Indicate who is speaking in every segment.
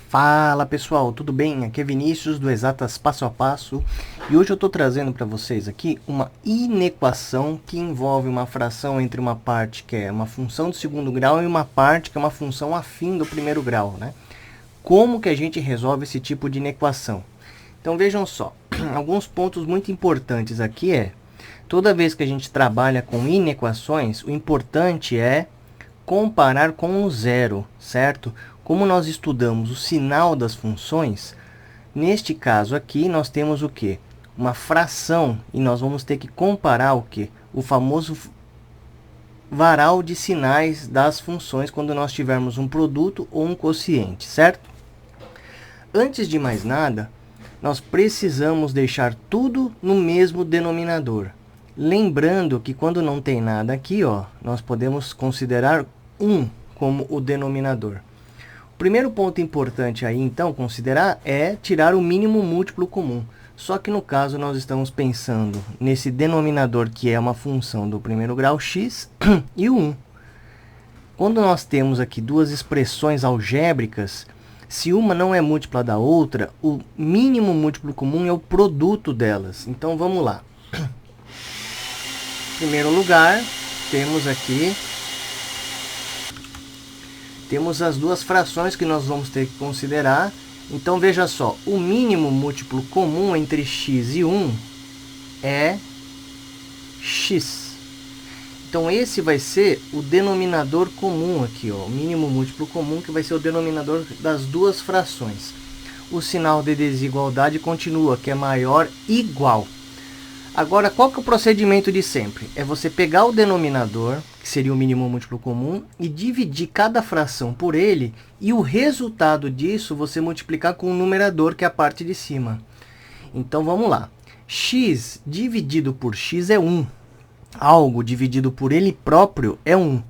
Speaker 1: Fala pessoal, tudo bem? Aqui é Vinícius do Exatas Passo a Passo e hoje eu estou trazendo para vocês aqui uma inequação que envolve uma fração entre uma parte que é uma função do segundo grau e uma parte que é uma função afim do primeiro grau, né? Como que a gente resolve esse tipo de inequação? Então vejam só, alguns pontos muito importantes aqui toda vez que a gente trabalha com inequações, o importante é comparar com o zero, certo? Como nós estudamos o sinal das funções, neste caso aqui nós temos o quê? Uma fração, e nós vamos ter que comparar o quê? O famoso varal de sinais das funções quando nós tivermos um produto ou um quociente, certo? Antes de mais nada, nós precisamos deixar tudo no mesmo denominador. Lembrando que quando não tem nada aqui, nós podemos considerar 1 como o denominador. O primeiro ponto importante aí, então, considerar é tirar o mínimo múltiplo comum. Só que no caso nós estamos pensando nesse denominador que é uma função do primeiro grau x e o 1. Quando nós temos aqui duas expressões algébricas, se uma não é múltipla da outra, o mínimo múltiplo comum é o produto delas. Então vamos lá. Em primeiro lugar, temos as duas frações que nós vamos ter que considerar. Então, veja só, o mínimo múltiplo comum entre x e 1 é x. Então, esse vai ser o denominador comum aqui, o mínimo múltiplo comum, que vai ser o denominador das duas frações. O sinal de desigualdade continua, que é maior igual. Agora, qual que é o procedimento de sempre? É você pegar o denominador, que seria o mínimo múltiplo comum, e dividir cada fração por ele, e o resultado disso você multiplicar com o numerador, que é a parte de cima. Então, vamos lá. X dividido por x é 1. Algo dividido por ele próprio é 1.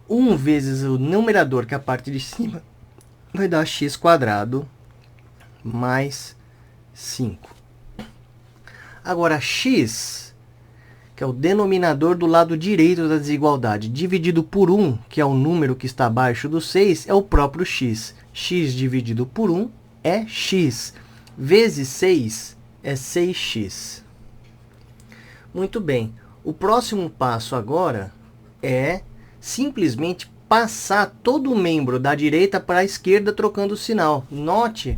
Speaker 1: 1 vezes o numerador, que é a parte de cima, vai dar x² mais 5. Agora, x, que é o denominador do lado direito da desigualdade, dividido por 1, que é o número que está abaixo do 6, é o próprio x. X dividido por 1 é x. Vezes 6 é 6x. Muito bem. O próximo passo agora é simplesmente passar todo o membro da direita para a esquerda trocando o sinal. Note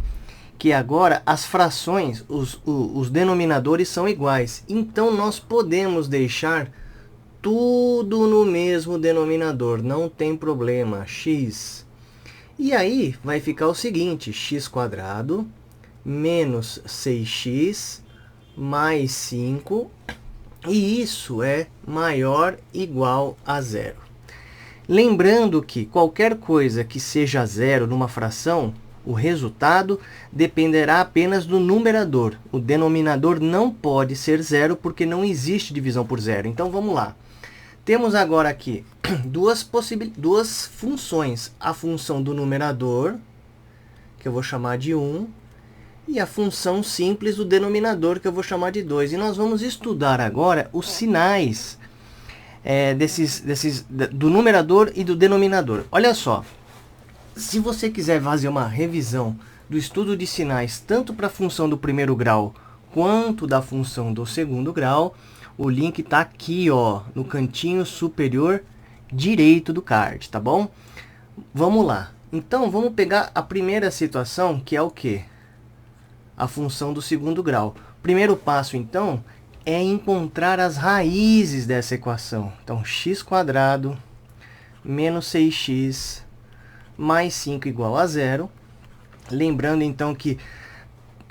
Speaker 1: que agora as frações, os denominadores são iguais. Então, nós podemos deixar tudo no mesmo denominador. Não tem problema, x. E aí, vai ficar o seguinte, x² menos 6x mais 5. E isso é maior ou igual a zero. Lembrando que qualquer coisa que seja zero numa fração, o resultado dependerá apenas do numerador. O denominador não pode ser zero, porque não existe divisão por zero. Então, vamos lá. Temos agora aqui duas funções. A função do numerador, que eu vou chamar de 1, e a função simples do denominador, que eu vou chamar de 2. E nós vamos estudar agora os sinais do numerador e do denominador. Olha só. Se você quiser fazer uma revisão do estudo de sinais, tanto para a função do primeiro grau, quanto da função do segundo grau, o link está aqui, no cantinho superior direito do card, tá bom? Vamos lá. Então, vamos pegar a primeira situação, que é o quê? A função do segundo grau. O primeiro passo, então, é encontrar as raízes dessa equação. Então, x² menos 6x mais 5 igual a zero. Lembrando, então, que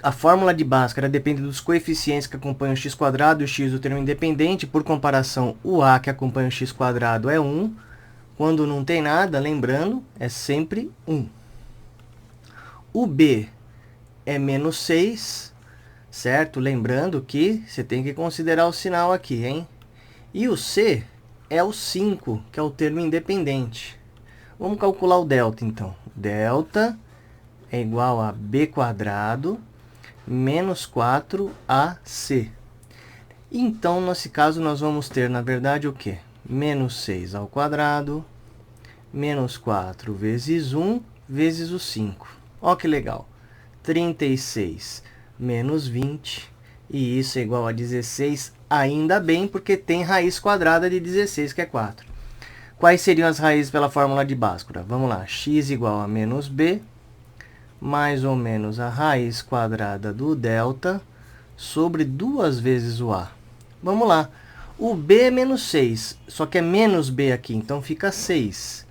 Speaker 1: a fórmula de Bhaskara depende dos coeficientes que acompanham o x² e o x do termo independente. Por comparação, o a que acompanha o x² é 1. Quando não tem nada, lembrando, é sempre 1. O b é menos 6, certo? Lembrando que você tem que considerar o sinal aqui, hein? E o c é o 5, que é o termo independente. Vamos calcular o delta, então. Delta é igual a b² menos 4ac. Então, nesse caso, nós vamos ter, na verdade, o quê? Menos 6 ao quadrado, menos 4 vezes 1, vezes o 5. Ó que legal. 36 menos 20, e isso é igual a 16, ainda bem, porque tem raiz quadrada de 16, que é 4. Quais seriam as raízes pela fórmula de Bhaskara? Vamos lá, x igual a menos b, mais ou menos a raiz quadrada do delta, sobre 2 vezes o a. Vamos lá, o b é menos 6, só que é menos b aqui, então fica 6.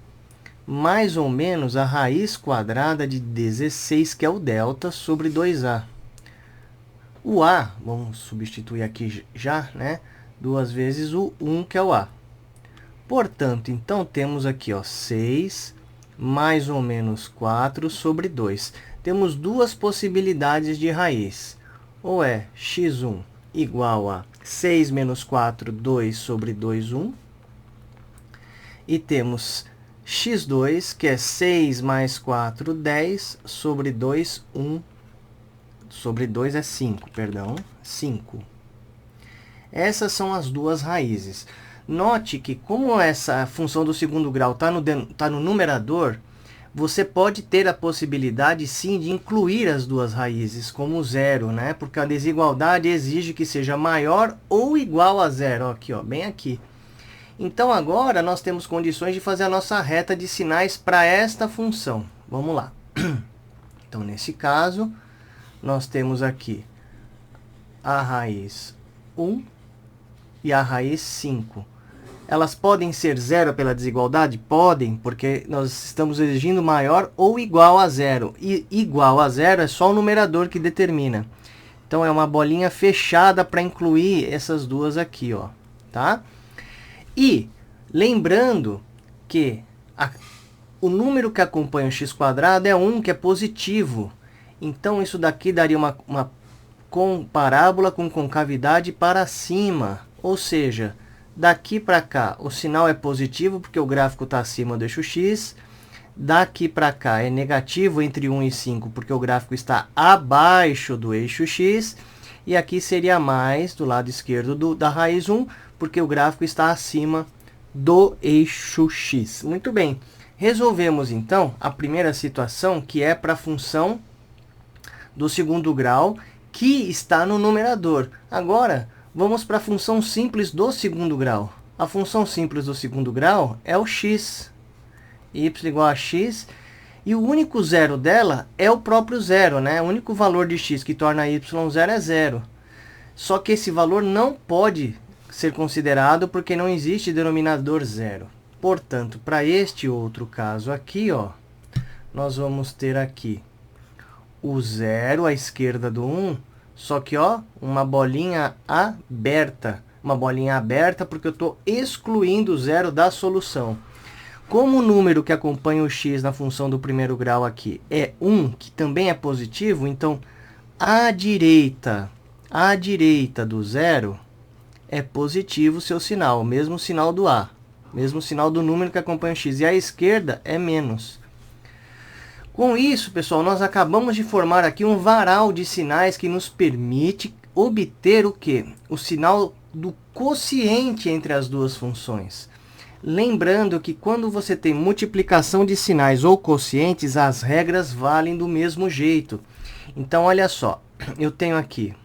Speaker 1: Mais ou menos a raiz quadrada de 16, que é o delta, sobre 2a. O a, vamos substituir aqui já, né? 2 vezes o 1, que é o a. Portanto, então, temos aqui, ó, 6 mais ou menos 4 sobre 2. Temos duas possibilidades de raiz. Ou é x1 igual a 6 menos 4, 2 sobre 2, 1. E temos x2, que é 6 mais 4, 10, sobre 2, 1. Sobre 2 é 5, perdão, 5. Essas são as duas raízes. Note que, como essa função do segundo grau está no numerador, você pode ter a possibilidade, sim, de incluir as duas raízes como zero, né? Porque a desigualdade exige que seja maior ou igual a zero. Ó, aqui, ó, bem aqui. Então, agora, nós temos condições de fazer a nossa reta de sinais para esta função. Vamos lá. Então, nesse caso, nós temos aqui a raiz 1 e a raiz 5. Elas podem ser zero pela desigualdade? Podem, porque nós estamos exigindo maior ou igual a zero. E igual a zero é só o numerador que determina. Então, é uma bolinha fechada para incluir essas duas aqui, ó, tá? E, lembrando que o número que acompanha o x² é 1, que é positivo. Então, isso daqui daria uma parábola com concavidade para cima. Ou seja, daqui para cá o sinal é positivo, porque o gráfico está acima do eixo x. Daqui para cá é negativo entre 1 e 5, porque o gráfico está abaixo do eixo x. E aqui seria mais do lado esquerdo da raiz 1, porque o gráfico está acima do eixo x. Muito bem. Resolvemos, então, a primeira situação, que é para a função do segundo grau, que está no numerador. Agora, vamos para a função simples do segundo grau. A função simples do segundo grau é o x. Y igual a x. E o único zero dela é o próprio zero, né? O único valor de x que torna y zero é zero. Só que esse valor não pode ser considerado porque não existe denominador zero. Portanto, para este outro caso aqui, ó, nós vamos ter aqui o zero à esquerda do 1, só que, ó, uma bolinha aberta. Uma bolinha aberta porque eu estou excluindo o zero da solução. Como o número que acompanha o x na função do primeiro grau aqui é 1, que também é positivo, então, à direita do zero é positivo o seu sinal, o mesmo sinal do a, mesmo sinal do número que acompanha o x. E à esquerda é menos. Com isso, pessoal, nós acabamos de formar aqui um varal de sinais que nos permite obter o quê? O sinal do quociente entre as duas funções. Lembrando que quando você tem multiplicação de sinais ou quocientes, as regras valem do mesmo jeito. Então, olha só, eu tenho aqui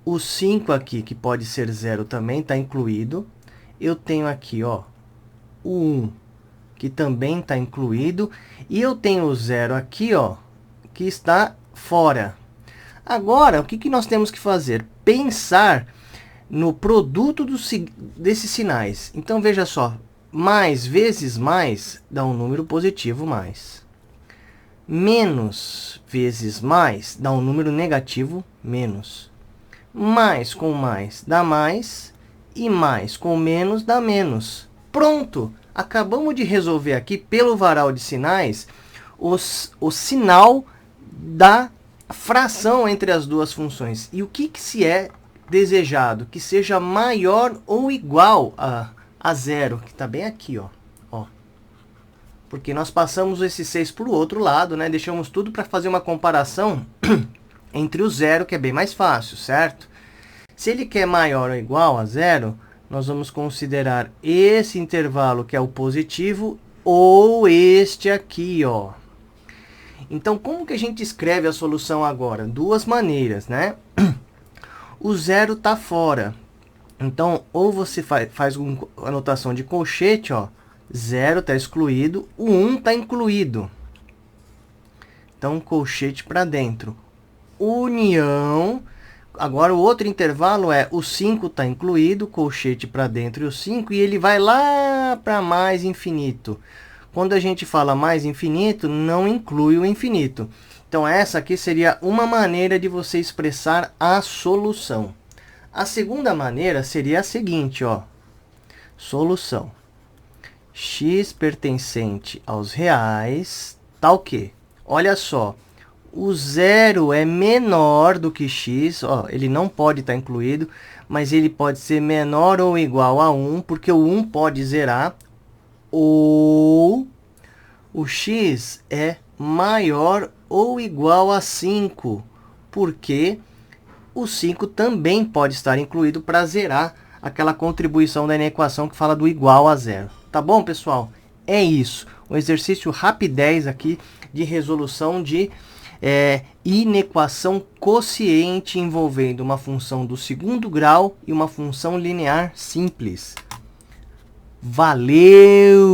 Speaker 1: o 5 aqui, que pode ser zero também, está incluído. Eu tenho aqui, ó, o 1, que também está incluído. E eu tenho o zero aqui, ó, que está fora. Agora, o que nós temos que fazer? Pensar no produto desses sinais. Então, veja só, mais vezes mais dá um número positivo mais. Menos vezes mais dá um número negativo menos. Mais com mais dá mais. E mais com menos dá menos. Pronto! Acabamos de resolver aqui, pelo varal de sinais, o sinal da fração entre as duas funções. E o que se é desejado? Que seja maior ou igual a zero, que está bem aqui, ó. Porque nós passamos esse 6 para o outro lado, né? Deixamos tudo para fazer uma comparação entre o zero, que é bem mais fácil, certo? Se ele quer maior ou igual a zero, nós vamos considerar esse intervalo, que é o positivo, ou este aqui, ó. Então, como que a gente escreve a solução agora? Duas maneiras, né? O zero está fora. Então, ou você faz uma anotação de colchete, ó, 0 está excluído, o 1 está incluído. Então, colchete para dentro. União. Agora, o outro intervalo é o 5 está incluído, colchete para dentro e o 5, e ele vai lá para mais infinito. Quando a gente fala mais infinito, não inclui o infinito. Então, essa aqui seria uma maneira de você expressar a solução. A segunda maneira seria a seguinte, ó. Solução. X pertencente aos reais, tá o quê? Olha só, o zero é menor do que x, ó, ele não pode estar incluído, mas ele pode ser menor ou igual a 1, porque o 1 pode zerar, ou o x é maior ou igual a 5, porque o 5 também pode estar incluído para zerar aquela contribuição da equação que fala do igual a zero. Tá bom, pessoal? É isso. Um exercício rapidez aqui de resolução de inequação quociente envolvendo uma função do segundo grau e uma função linear simples. Valeu!